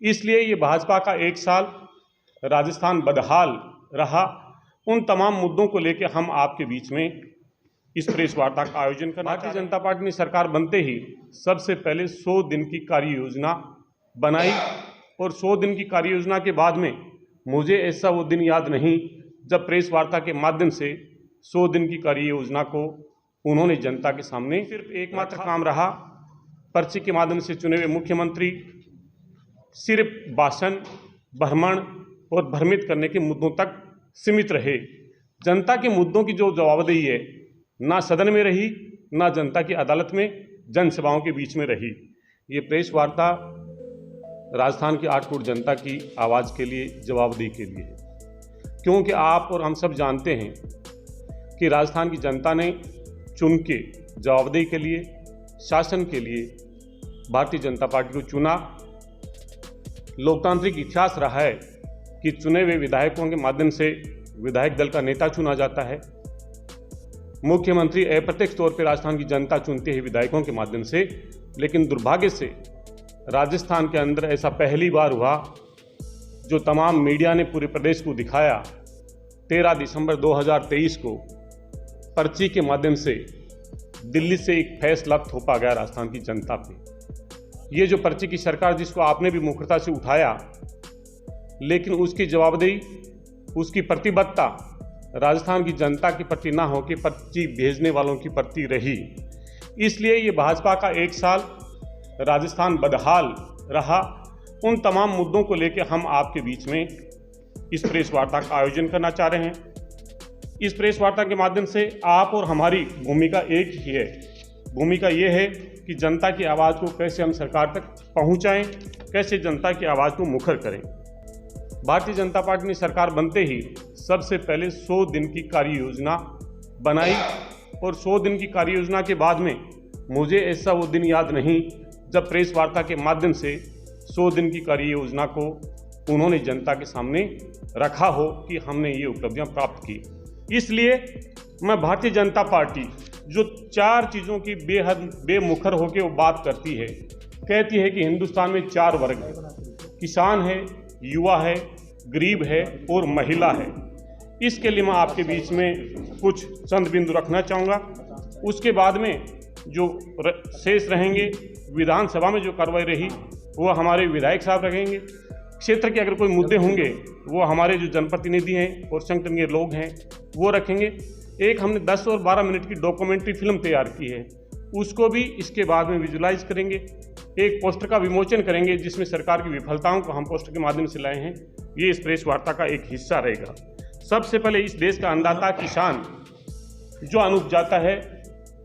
इसलिए ये भाजपा का एक साल राजस्थान बदहाल रहा। उन तमाम मुद्दों को लेकर हम आपके बीच में इस प्रेस वार्ता का आयोजन करना। भारतीय जनता पार्टी ने सरकार बनते ही सबसे पहले 100 दिन की कार्य योजना बनाई और 100 दिन की कार्य योजना के बाद में मुझे ऐसा वो दिन याद नहीं जब प्रेस वार्ता के माध्यम से 100 दिन की कार्य योजना को उन्होंने जनता के सामने सिर्फ एकमात्र काम रहा, पर्ची के माध्यम से चुने हुए मुख्यमंत्री सिर्फ भाषण, भ्रमण और भ्रमित करने के मुद्दों तक सीमित रहे। जनता के मुद्दों की जो जवाबदेही है ना सदन में रही, ना जनता की अदालत में जनसभाओं के बीच में रही। ये प्रेस वार्ता राजस्थान की 8 करोड़ जनता की आवाज़ के लिए, जवाबदेही के लिए है, क्योंकि आप और हम सब जानते हैं कि राजस्थान की जनता ने चुन के जवाबदेही के लिए, शासन के लिए भारतीय जनता पार्टी को चुना। लोकतांत्रिक इतिहास रहा है कि चुने हुए विधायकों के माध्यम से विधायक दल का नेता चुना जाता है। मुख्यमंत्री अप्रत्यक्ष तौर पर राजस्थान की जनता चुनती है विधायकों के माध्यम से, लेकिन दुर्भाग्य से राजस्थान के अंदर ऐसा पहली बार हुआ जो तमाम मीडिया ने पूरे प्रदेश को दिखाया। 13 दिसंबर 2023 को पर्ची के माध्यम से दिल्ली से एक फैसला थोपा गया राजस्थान की जनता पे। ये जो पर्ची की सरकार जिसको आपने भी मुखरता से उठाया, लेकिन उसकी जवाबदेही, उसकी प्रतिबद्धता राजस्थान की जनता के प्रति ना हो कि पर्ची भेजने वालों की प्रति रही। इसलिए ये भाजपा का एक साल राजस्थान बदहाल रहा। उन तमाम मुद्दों को लेकर हम आपके बीच में इस प्रेस वार्ता का आयोजन करना चाह रहे हैं। इस प्रेस वार्ता के माध्यम से आप और हमारी भूमिका एक ही है। भूमिका ये है कि जनता की आवाज़ को कैसे हम सरकार तक पहुंचाएं, कैसे जनता की आवाज़ को मुखर करें। भारतीय जनता पार्टी ने सरकार बनते ही सबसे पहले 100 दिन की कार्य योजना बनाई और 100 दिन की कार्य योजना के बाद में मुझे ऐसा वो दिन याद नहीं जब प्रेस वार्ता के माध्यम से 100 दिन की कार्य योजना को उन्होंने जनता के सामने रखा हो कि हमने ये उपलब्धियां प्राप्त की। इसलिए मैं भारतीय जनता पार्टी जो 4 चीज़ों की बेहद बेमुखर होकर वो बात करती है, कहती है कि हिंदुस्तान में 4 वर्ग है, किसान है, युवा है, गरीब है और महिला है। इसके लिए मैं आपके बीच में कुछ चंद बिंदु रखना चाहूँगा। उसके बाद में जो शेष रहेंगे, विधानसभा में जो कार्रवाई रही वो हमारे विधायक साहब रखेंगे। क्षेत्र के अगर कोई मुद्दे होंगे वो हमारे जो जनप्रतिनिधि हैं और संगठन के लोग हैं वो रखेंगे। एक हमने 10 और 12 मिनट की डॉक्यूमेंट्री फिल्म तैयार की है, उसको भी इसके बाद में विजुलाइज करेंगे। एक पोस्टर का विमोचन करेंगे जिसमें सरकार की विफलताओं को हम पोस्टर के माध्यम से लाए हैं। ये इस प्रेस वार्ता का एक हिस्सा रहेगा। सबसे पहले इस देश का अन्नदाता किसान जो अन्न उपजाता है,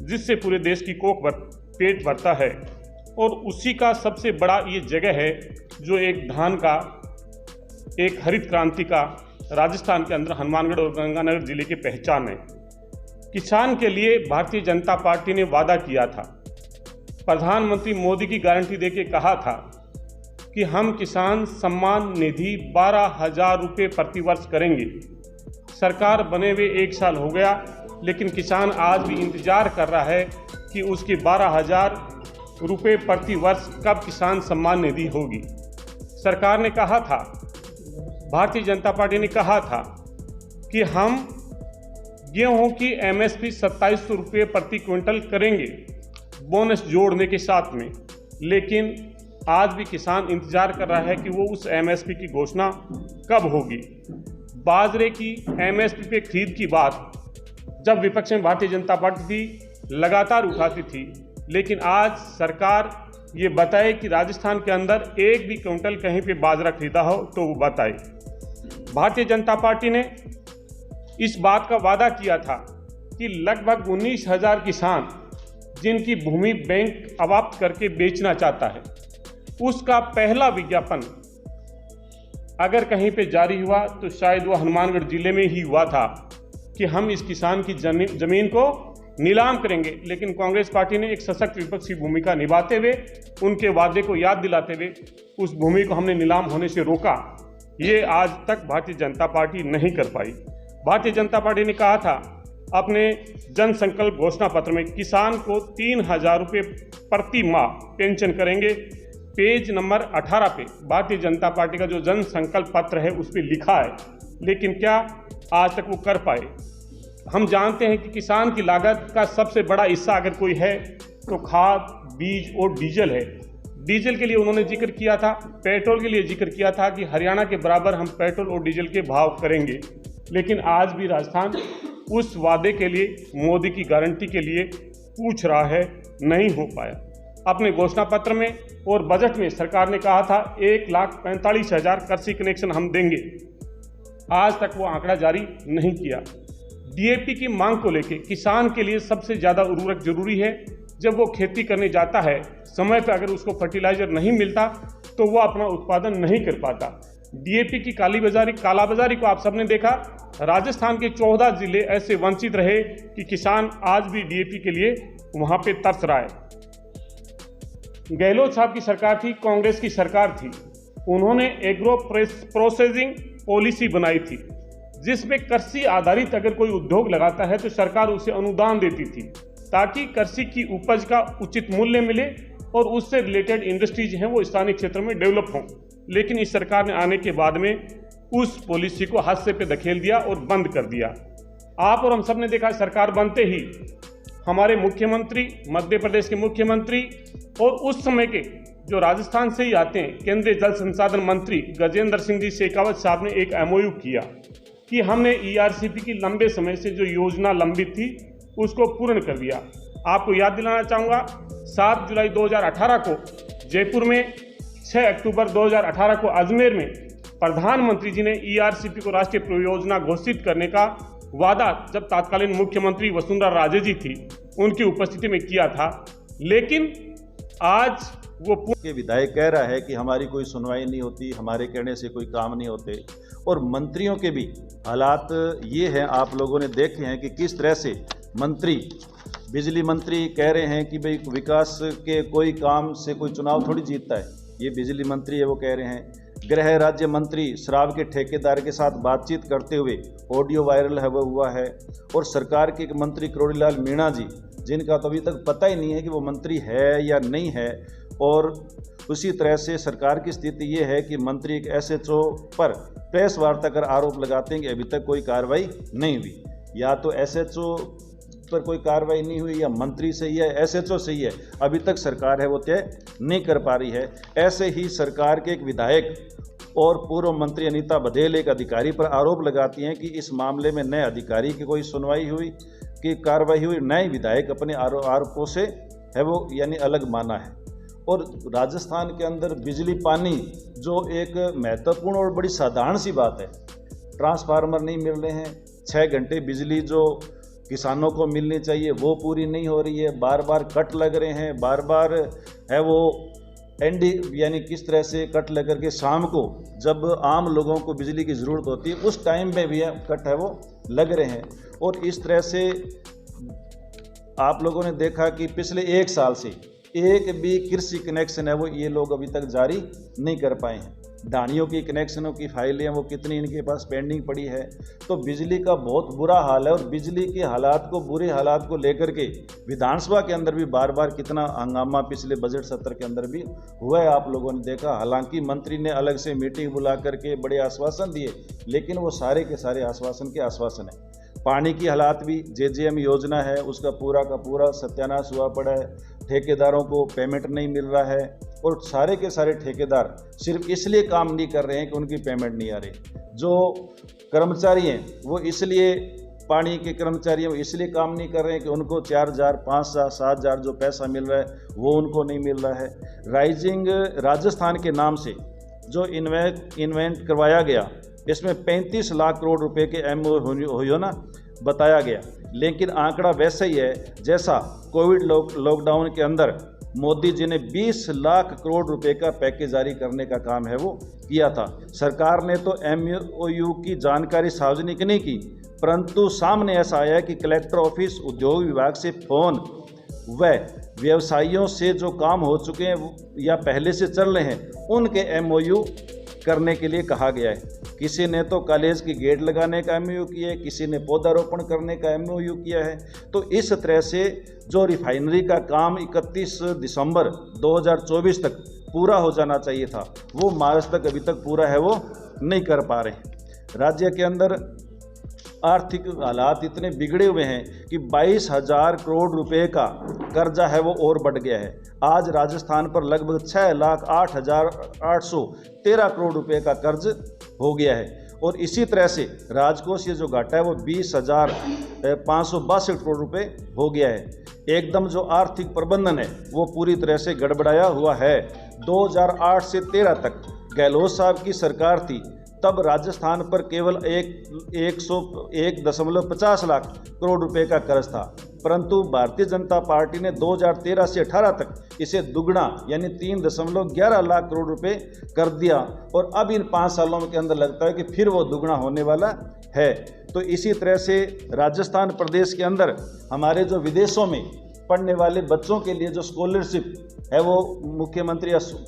जिससे पूरे देश की पेट भरता है, और उसी का सबसे बड़ा ये जगह है जो एक धान का, एक हरित क्रांति का राजस्थान के अंदर हनुमानगढ़ और गंगानगर जिले की पहचान है। किसान के लिए भारतीय जनता पार्टी ने वादा किया था, प्रधानमंत्री मोदी की गारंटी देके कहा था कि हम किसान सम्मान निधि 12,000 रुपये प्रति वर्ष करेंगे। सरकार बने हुए 1 साल हो गया, लेकिन किसान आज भी इंतजार कर रहा है कि उसकी 12,000 रुपये प्रति वर्ष कब किसान सम्मान निधि होगी। सरकार ने कहा था, भारतीय जनता पार्टी ने कहा था कि हम गेहूं की MSP 2700 रुपये प्रति क्विंटल करेंगे, बोनस जोड़ने के साथ में। लेकिन आज भी किसान इंतजार कर रहा है कि वो उस MSP की घोषणा कब होगी। बाजरे की MSP पे खरीद की बात जब विपक्ष में भारतीय जनता पार्टी थी लगातार उठाती थी, लेकिन आज सरकार ये बताए कि राजस्थान के अंदर एक भी क्विंटल कहीं पे बाजरा खरीदा हो तो वो बताए। भारतीय जनता पार्टी ने इस बात का वादा किया था कि लगभग 19,000 किसान जिनकी भूमि बैंक अवाप्त करके बेचना चाहता है, उसका पहला विज्ञापन अगर कहीं पे जारी हुआ तो शायद वो हनुमानगढ़ जिले में ही हुआ था कि हम इस किसान की जमीन को नीलाम करेंगे। लेकिन कांग्रेस पार्टी ने एक सशक्त विपक्षी भूमिका निभाते हुए, उनके वादे को याद दिलाते हुए उस भूमि को हमने नीलाम होने से रोका। ये आज तक भारतीय जनता पार्टी नहीं कर पाई। भारतीय जनता पार्टी ने कहा था अपने जन संकल्प घोषणा पत्र में किसान को 3,000 रुपये प्रति माह पेंशन करेंगे। पेज नंबर 18 पे भारतीय जनता पार्टी का जो जन संकल्प पत्र है उस पर लिखा है, लेकिन क्या आज तक वो कर पाए? हम जानते हैं कि किसान की लागत का सबसे बड़ा हिस्सा अगर कोई है तो खाद, बीज और डीजल है। डीजल के लिए उन्होंने जिक्र किया था, पेट्रोल के लिए जिक्र किया था कि हरियाणा के बराबर हम पेट्रोल और डीजल के भाव करेंगे, लेकिन आज भी राजस्थान उस वादे के लिए, मोदी की गारंटी के लिए पूछ रहा है, नहीं हो पाया। अपने घोषणा पत्र में और बजट में सरकार ने कहा था 1,45,000 कृषि कनेक्शन हम देंगे, आज तक वो आंकड़ा जारी नहीं किया। डीएपी की मांग को लेकर किसान के लिए सबसे ज़्यादा उर्वरक जरूरी है। जब वो खेती करने जाता है, समय पर अगर उसको फर्टिलाइजर नहीं मिलता तो वो अपना उत्पादन नहीं कर पाता। डीएपी की कालाबाजारी को आप सबने देखा। राजस्थान के 14 जिले ऐसे वंचित रहे कि किसान आज भी डीएपी के लिए वहां पे तरस रहा है। गहलोत साहब की सरकार थी, कांग्रेस की सरकार थी, उन्होंने एग्रो प्रोसेसिंग पॉलिसी बनाई थी, जिसमें कृषि आधारित अगर कोई उद्योग लगाता है तो सरकार उसे अनुदान देती थी ताकि कृषि की उपज का उचित मूल्य मिले और उससे रिलेटेड इंडस्ट्रीज हैं वो स्थानीय क्षेत्र में डेवलप हों। लेकिन इस सरकार ने आने के बाद में उस पॉलिसी को हादसे पे धकेल दिया और बंद कर दिया। आप और हम सब ने देखा, सरकार बनते ही हमारे मुख्यमंत्री, मध्य प्रदेश के मुख्यमंत्री और उस समय के जो राजस्थान से ही आते हैं केंद्रीय जल संसाधन मंत्री गजेंद्र सिंह जी शेखावत साहब ने एक MOU किया कि हमने ERCP की लंबे समय से जो योजना लंबित थी उसको पूर्ण कर दिया। आपको याद दिलाना चाहूँगा, 7 जुलाई 2018 को जयपुर में, 6 अक्टूबर 2018 को अजमेर में प्रधानमंत्री जी ने ERCP को राष्ट्रीय परियोजना घोषित करने का वादा जब तत्कालीन मुख्यमंत्री वसुंधरा राजे जी थी उनकी उपस्थिति में किया था, लेकिन आज वो के विधायक कह रहा है कि हमारी कोई सुनवाई नहीं होती, हमारे कहने से कोई काम नहीं होते। और मंत्रियों के भी हालात ये हैं, आप लोगों ने देखे हैं कि किस तरह से मंत्री, बिजली मंत्री कह रहे हैं कि भाई विकास के कोई काम से कोई चुनाव थोड़ी जीतता है, ये बिजली मंत्री है वो कह रहे हैं। गृह राज्य मंत्री शराब के ठेकेदार के साथ बातचीत करते हुए ऑडियो वायरल हुआ है। और सरकार के मंत्री करोड़ीलाल मीणा जी, जिनका तो अभी तक पता ही नहीं है कि वो मंत्री है या नहीं है। और उसी तरह से सरकार की स्थिति ये है कि मंत्री एक SHO पर प्रेस वार्ता कर आरोप लगाते हैं कि अभी तक कोई कार्रवाई नहीं हुई। या तो SHO पर कोई कार्रवाई नहीं हुई या मंत्री सही है, SHO सही है, अभी तक सरकार है वो तय नहीं कर पा रही है। ऐसे ही सरकार के एक विधायक और पूर्व मंत्री अनीता बघेल एक अधिकारी पर आरोप लगाती हैं कि इस मामले में नए अधिकारी की कोई सुनवाई हुई कि कार्रवाई हुई, नए विधायक अपने आरोपों से है वो यानी अलग माना है। और राजस्थान के अंदर बिजली पानी जो एक महत्वपूर्ण और बड़ी साधारण सी बात है, ट्रांसफार्मर नहीं मिल रहे हैं, 6 घंटे बिजली जो किसानों को मिलनी चाहिए वो पूरी नहीं हो रही है, बार बार कट लग रहे हैं, बार बार है वो यानी किस तरह से कट लग करके शाम को जब आम लोगों को बिजली की ज़रूरत होती है उस टाइम में भी कट है वो लग रहे हैं। और इस तरह से आप लोगों ने देखा कि पिछले 1 साल से एक भी कृषि कनेक्शन है वो ये लोग अभी तक जारी नहीं कर पाए हैं। ढाणियों की कनेक्शनों की फाइलें वो कितनी इनके पास पेंडिंग पड़ी है। तो बिजली का बहुत बुरा हाल है। और बिजली के हालात को, बुरे हालात को लेकर के विधानसभा के अंदर भी बार बार कितना हंगामा पिछले बजट सत्र के अंदर भी हुआ है, आप लोगों ने देखा। हालांकि मंत्री ने अलग से मीटिंग बुला करके बड़े आश्वासन दिए, लेकिन वो सारे के सारे आश्वासन के आश्वासन है। पानी की हालात भी, JJM योजना है उसका पूरा का पूरा सत्यानाश हुआ पड़ा है, ठेकेदारों को पेमेंट नहीं मिल रहा है। और सारे के सारे ठेकेदार सिर्फ इसलिए काम नहीं कर रहे हैं कि उनकी पेमेंट नहीं आ रही। जो कर्मचारी हैं वो इसलिए, पानी के कर्मचारी हैं वो इसलिए काम नहीं कर रहे हैं कि उनको 4,000, 5,000, 7,000 जो पैसा मिल रहा है वो उनको नहीं मिल रहा है। राइजिंग राजस्थान के नाम से जो इन्वेंट करवाया गया, इसमें 35 लाख करोड़ रुपए के MOU ना बताया गया, लेकिन आंकड़ा वैसा ही है जैसा कोविड लॉकडाउन के अंदर मोदी जी ने 20 लाख करोड़ रुपए का पैकेज जारी करने का काम है वो किया था। सरकार ने तो MOU की जानकारी सार्वजनिक नहीं की, परंतु सामने ऐसा आया है कि कलेक्टर ऑफिस, उद्योग विभाग से फोन व व्यवसायियों से जो काम हो चुके हैं या पहले से चल रहे हैं उनके MOU करने के लिए कहा गया है। किसी ने तो कॉलेज की गेट लगाने का MOU किया है, किसी ने पौधारोपण करने का MOU किया है। तो इस तरह से जो रिफाइनरी का काम 31 दिसंबर 2024 तक पूरा हो जाना चाहिए था, वो मार्च तक अभी तक पूरा है वो नहीं कर पा रहे। राज्य के अंदर आर्थिक हालात इतने बिगड़े हुए हैं कि 22,000 करोड़ रुपए का कर्जा है वो और बढ़ गया है। आज राजस्थान पर लगभग 6,08,813 करोड़ रुपए का कर्ज हो गया है और इसी तरह से राजकोषीय जो घाटा है वो 20,562 करोड़ रुपए हो गया है। एकदम जो आर्थिक प्रबंधन है वो पूरी तरह से गड़बड़ाया हुआ है। 2008 से 13 तक गहलोत साहब की सरकार थी, तब राजस्थान पर केवल 101.50 लाख करोड़ रुपए का कर्ज था, परंतु भारतीय जनता पार्टी ने 2013 से 18 तक इसे दुगना यानी 3.11 लाख करोड़ रुपए कर दिया और अब इन 5 सालों के अंदर लगता है कि फिर वो दुगना होने वाला है। तो इसी तरह से राजस्थान प्रदेश के अंदर हमारे जो विदेशों में पढ़ने वाले बच्चों के लिए जो स्कॉलरशिप है वो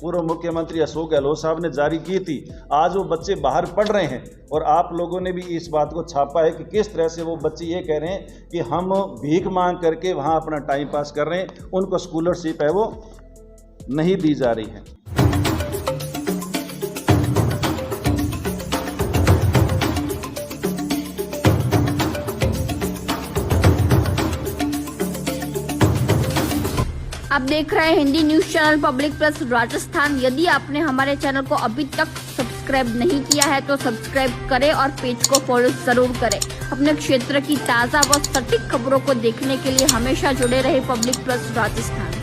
पूर्व मुख्यमंत्री अशोक गहलोत साहब ने जारी की थी। आज वो बच्चे बाहर पढ़ रहे हैं और आप लोगों ने भी इस बात को छापा है कि किस तरह से वो बच्चे ये कह रहे हैं कि हम भीख मांग करके वहाँ अपना टाइम पास कर रहे हैं, उनको स्कॉलरशिप है वो नहीं दी जा रही है। आप देख रहे हैं Hindi news channel public plus Rajasthan. यदि आपने हमारे चैनल को अभी तक सब्सक्राइब नहीं किया है तो सब्सक्राइब करें और पेज को फॉलो जरूर करें। अपने क्षेत्र की ताज़ा व सटीक खबरों को देखने के लिए हमेशा जुड़े रहे पब्लिक प्लस राजस्थान।